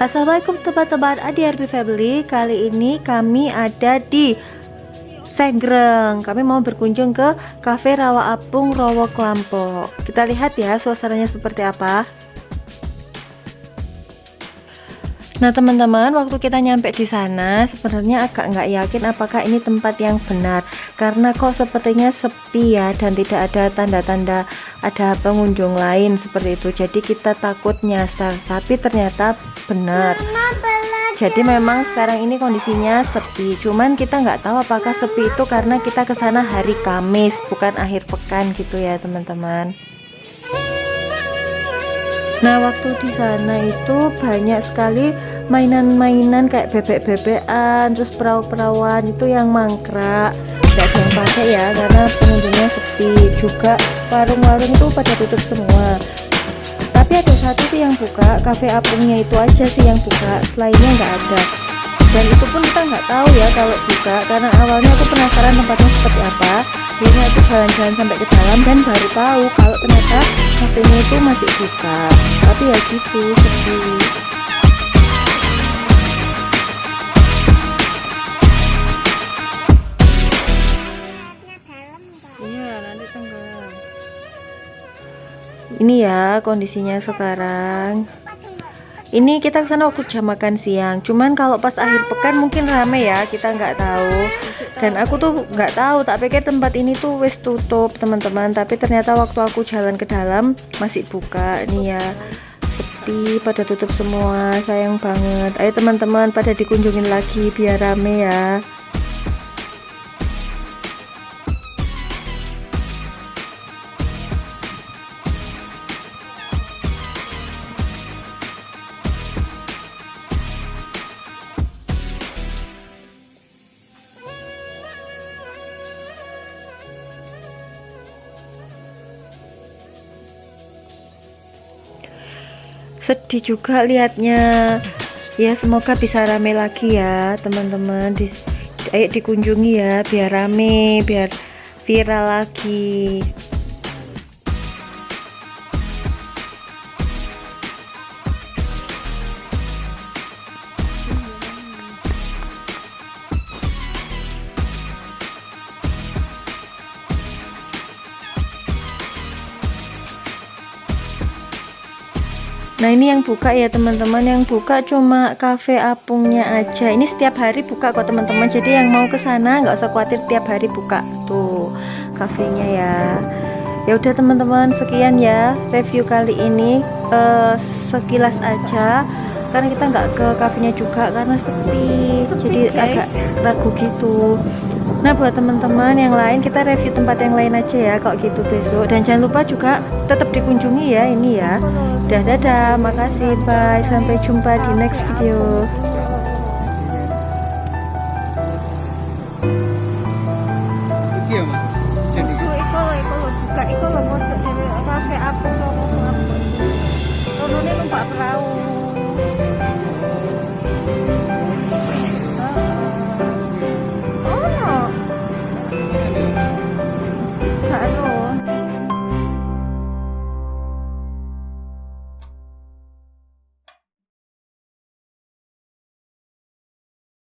Assalamualaikum teman-teman ADRB Family. Kali ini kami ada di Segreng. Kami mau berkunjung ke Cafe Rawa Apung Rowo Klampok. Kita lihat ya suasananya seperti apa. Nah teman-teman, waktu kita nyampe di sana sebenarnya agak nggak yakin apakah ini tempat yang benar, karena kok sepertinya sepi ya, dan tidak ada tanda-tanda ada pengunjung lain seperti itu. Jadi kita takut nyasar, tapi ternyata benar. Jadi memang sekarang ini kondisinya sepi, cuman kita nggak tahu apakah sepi itu karena kita ke sana hari Kamis bukan akhir pekan gitu ya teman-teman. Nah waktu di sana itu banyak sekali mainan-mainan kayak bebek-bebekan, terus perahu-perawan itu yang mangkrak, nggak ada yang pakai ya karena pengunjungnya sepi. Juga warung-warung itu pada tutup semua, tapi ada satu sih yang buka, Cafe Apungnya itu aja sih yang buka, selainnya nggak ada. Dan itu pun kita nggak tahu ya kalau buka, karena awalnya aku penasaran tempatnya seperti apa, akhirnya aku jalan-jalan sampai ke dalam dan baru tahu kalau ternyata kafenya itu masih buka, tapi ya gitu, sepi. Iya, nanti tenggelam. Ini ya kondisinya sekarang. Ini kita kesana waktu jam makan siang, cuman kalau pas akhir pekan mungkin rame ya, kita nggak tahu. Dan aku tuh nggak tahu, tak pikir tempat ini tuh wis tutup teman-teman, tapi ternyata waktu aku jalan ke dalam masih buka. Nih ya, sepi, pada tutup semua, sayang banget. Ayo teman-teman pada dikunjungin lagi biar rame ya. Sedih juga lihatnya ya, semoga bisa rame lagi ya teman-teman. Ayo dikunjungi ya biar rame, biar viral lagi. Nah ini yang buka ya teman-teman, yang buka cuma Cafe Apungnya aja. Ini setiap hari buka kok teman-teman, jadi yang mau ke sana nggak usah khawatir, tiap hari buka tuh kafenya ya. Ya udah teman-teman, sekian ya review kali ini, sekilas aja karena kita nggak ke kafenya juga karena sepi, jadi agak ragu gitu. Nah buat teman-teman yang lain kita review tempat yang lain aja ya kok gitu besok, dan jangan lupa juga tetap dikunjungi ya ini ya. Dadah, makasih, bye, sampai jumpa di next video.